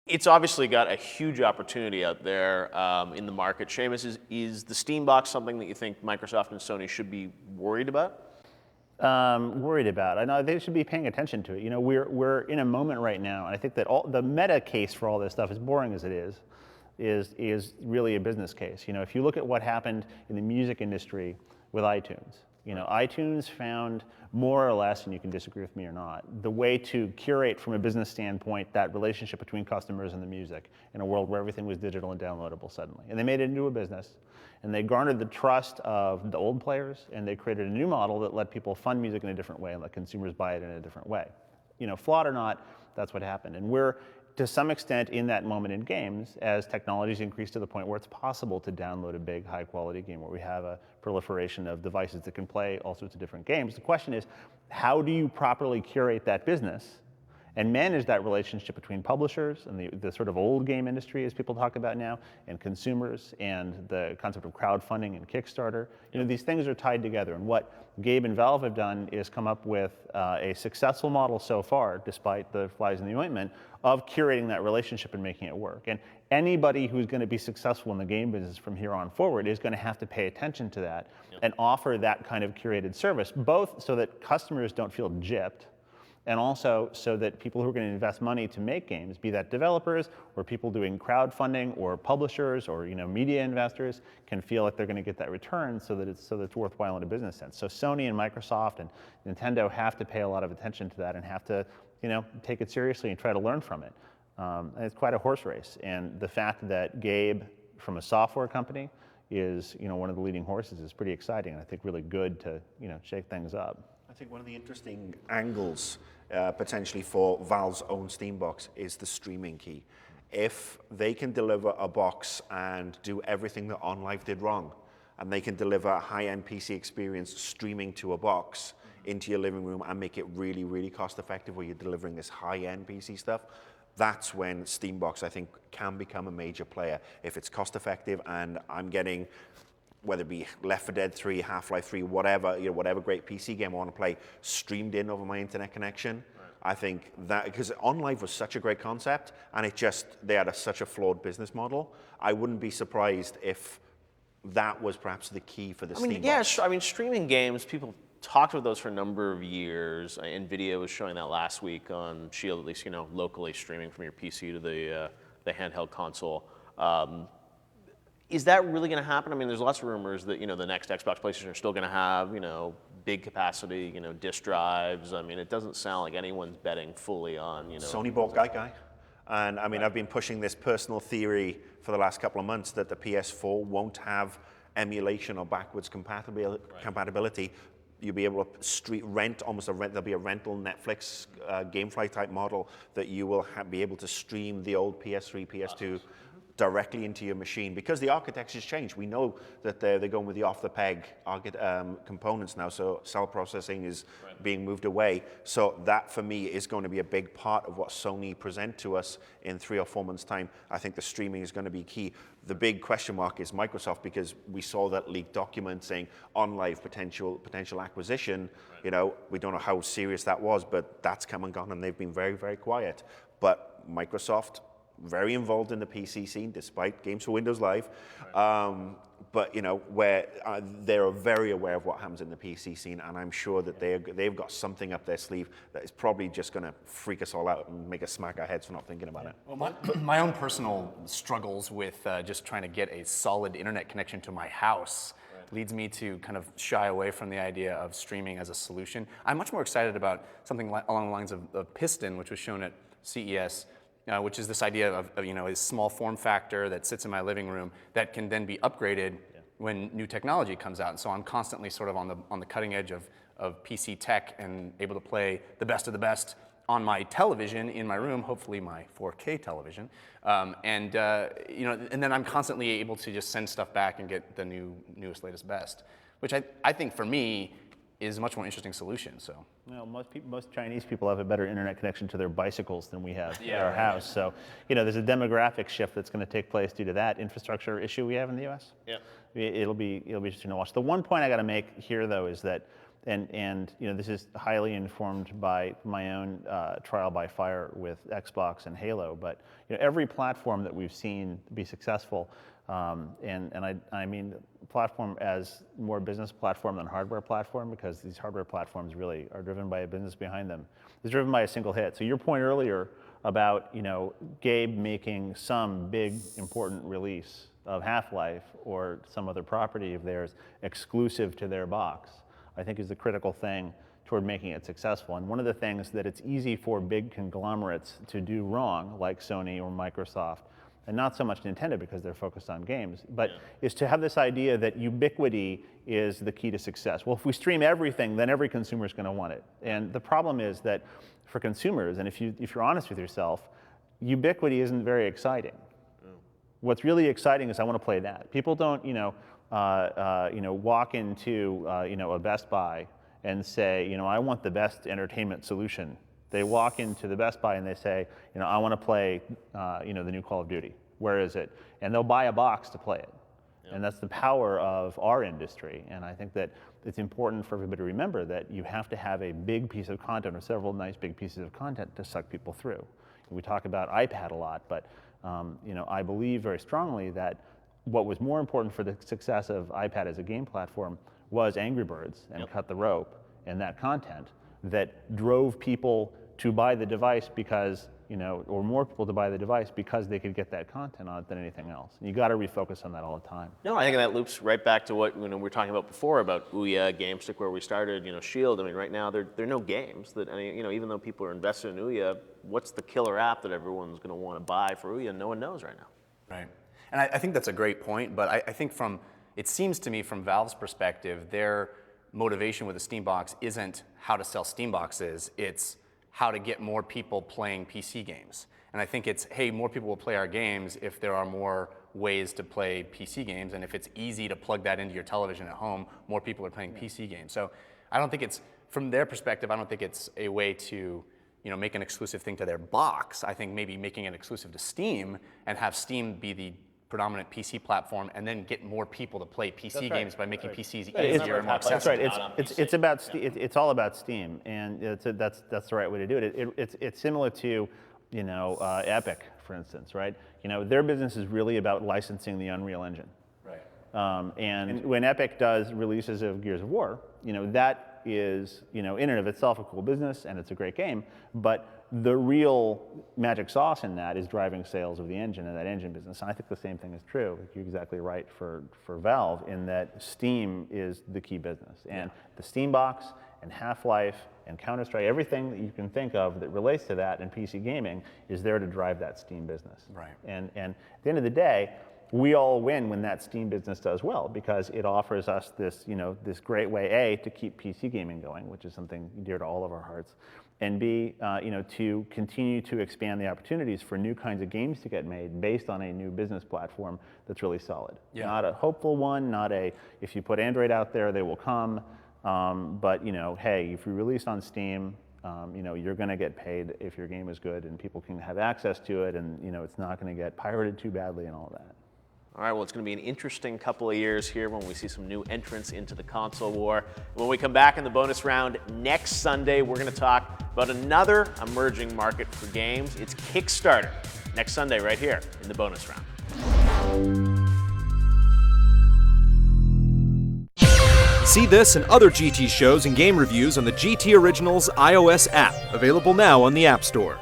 It's obviously got a huge opportunity out there in the market. Seamus, is the Steam box something that you think Microsoft and Sony should be worried about? Worried about. I know they should be paying attention to it. You know, we're in a moment right now, and I think that all the meta case for all this stuff, as boring as it is really a business case. You know, if you look at what happened in the music industry with iTunes, you know, iTunes found more or less, and you can disagree with me or not, the way to curate from a business standpoint that relationship between customers and the music in a world where everything was digital and downloadable suddenly. And they made it into a business, and they garnered the trust of the old players, and they created a new model that let people fund music in a different way and let consumers buy it in a different way. You know, flawed or not, that's what happened. And we're, to some extent, in that moment in games as technologies increase to the point where it's possible to download a big, high-quality game, where we have a proliferation of devices that can play all sorts of different games. The question is, how do you properly curate that business and manage that relationship between publishers and the sort of old game industry, as people talk about now, and consumers, and the concept of crowdfunding and Kickstarter? You know, these things are tied together, and what Gabe and Valve have done is come up with a successful model so far, despite the flies in the ointment, of curating that relationship and making it work. And anybody who's going to be successful in the game business from here on forward is going to have to pay attention to that and offer that kind of curated service, both so that customers don't feel gypped, and also so that people who are going to invest money to make games, be that developers or people doing crowdfunding or publishers or, you know, media investors, can feel like they're going to get that return so that it's worthwhile in a business sense. So Sony and Microsoft and Nintendo have to pay a lot of attention to that and have to, you know, take it seriously and try to learn from it. And it's quite a horse race. And the fact that Gabe, from a software company, is, you know, one of the leading horses is pretty exciting, and I think really good to, you know, shake things up. I think one of the interesting angles potentially for Valve's own Steam box is the streaming key. If they can deliver a box and do everything that OnLive did wrong, and they can deliver a high-end PC experience streaming to a box into your living room and make it really, really cost-effective where you're delivering this high-end PC stuff, that's when Steambox, I think, can become a major player. If it's cost-effective and I'm getting, whether it be Left 4 Dead 3, Half-Life 3, whatever, you know, whatever great PC game I want to play, streamed in over my internet connection, I think that, because OnLive was such a great concept, and they had such a flawed business model, I wouldn't be surprised if that was perhaps the key for the Steambox. Yeah, I mean, streaming games, people talked about those for a number of years. NVIDIA was showing that last week on Shield, at least, you know, locally streaming from your PC to the handheld console. Is that really going to happen? I mean, there's lots of rumors that, you know, the next Xbox, PlayStation are still going to have, you know, big capacity, you know, disk drives. I mean, it doesn't sound like anyone's betting fully on, you know. Sony bought Gaikai. And I mean, I've been pushing this personal theory for the last couple of months that the PS4 won't have emulation or backwards compatibility. You'll be able to rent, there'll be a rental Netflix GameFly type model that you will be able to stream the old PS3, PS2 directly into your machine, because the architecture's changed. We know that they're going with the off-the-peg components now, so cell processing is being moved away. So that, for me, is going to be a big part of what Sony present to us in 3 or 4 months' time. I think the streaming is going to be key. The big question mark is Microsoft, because we saw that leaked document saying OnLive potential acquisition. You know, we don't know how serious that was, but that's come and gone, and they've been very, very quiet. But Microsoft, very involved in the PC scene, despite Games for Windows Live. But, you know, where they're very aware of what happens in the PC scene, and I'm sure that they've got something up their sleeve that is probably just going to freak us all out and make us smack our heads for not thinking about it. Well, my own personal struggles with just trying to get a solid internet connection to my house leads me to kind of shy away from the idea of streaming as a solution. I'm much more excited about something along the lines of Piston, which was shown at CES, which is this idea of, you know, a small form factor that sits in my living room that can then be upgraded when new technology comes out. And so I'm constantly sort of on the cutting edge of PC tech and able to play the best of the best on my television in my room, hopefully my 4K television. You know, and then I'm constantly able to just send stuff back and get the newest, latest, best, which I think for me is a much more interesting solution. So. Well, most Chinese people have a better internet connection to their bicycles than we have at our house. So, you know, there's a demographic shift that's going to take place due to that infrastructure issue we have in the U.S. Yeah. It'll be interesting to watch. The one point I got to make here, though, is that and this is highly informed by my own trial by fire with Xbox and Halo. But every platform that we've seen be successful, and I mean platform as more business platform than hardware platform, because these hardware platforms really are driven by a business behind them. It's driven by a single hit. So your point earlier about Gabe making some big important release of Half-Life or some other property of theirs exclusive to their box, I think is the critical thing toward making it successful. And one of the things that it's easy for big conglomerates to do wrong, like Sony or Microsoft, and not so much Nintendo because they're focused on games, but is to have this idea that ubiquity is the key to success. Well, if we stream everything, then every consumer is going to want it. And the problem is that for consumers, and if you're honest with yourself, ubiquity isn't very exciting. What's really exciting is I want to play that. People don't, walk into, a Best Buy and say, I want the best entertainment solution. They walk into the Best Buy and they say, I want to play, the new Call of Duty. Where is it? And they'll buy a box to play it. Yeah. And that's the power of our industry. And I think that it's important for everybody to remember that you have to have a big piece of content or several nice big pieces of content to suck people through. We talk about iPad a lot, but I believe very strongly that what was more important for the success of iPad as a game platform was Angry Birds and Cut the Rope and that content that drove people to buy the device because, or more people to buy the device because they could get that content on it than anything else. And you got to refocus on that all the time. No, I think that loops right back to what we were talking about before about Ouya, GameStick, where we started. Shield. I mean, right now there are no games that even though people are invested in Ouya, what's the killer app that everyone's going to want to buy for Ouya? No one knows right now. Right, and I think that's a great point. But I think it seems to me from Valve's perspective, their motivation with the Steam Box isn't how to sell Steam Boxes, it's how to get more people playing PC games. And I think it's, hey, more people will play our games if there are more ways to play PC games, and if it's easy to plug that into your television at home, more people are playing PC games. So I don't think it's, from their perspective, I don't think it's a way to make an exclusive thing to their box. I think maybe making it exclusive to Steam and have Steam be the predominant PC platform, and then get more people to play PC games by making PCs easier and more accessible. That's right. It's all about Steam, and that's the right way to do it. It's similar to Epic, for instance, right? Their business is really about licensing the Unreal Engine. Right. And when Epic does releases of Gears of War, that is in and of itself a cool business, and it's a great game, but the real magic sauce in that is driving sales of the engine and that engine business. And I think the same thing is true. You're exactly right for Valve in that Steam is the key business. And the Steam Box and Half-Life and Counter-Strike, everything that you can think of that relates to that in PC gaming is there to drive that Steam business. Right. And at the end of the day, we all win when that Steam business does well because it offers us this, this great way, A, to keep PC gaming going, which is something dear to all of our hearts, and B, to continue to expand the opportunities for new kinds of games to get made based on a new business platform that's really solid. Yeah. Not a hopeful one, not a, if you put Android out there, they will come, but hey, if you release on Steam, you're going to get paid if your game is good and people can have access to it, and it's not going to get pirated too badly and all that. All right, well, it's going to be an interesting couple of years here when we see some new entrants into the console war. When we come back in the bonus round next Sunday, we're going to talk about another emerging market for games. It's Kickstarter. Next Sunday right here in the bonus round. See this and other GT shows and game reviews on the GT Originals iOS app, available now on the App Store.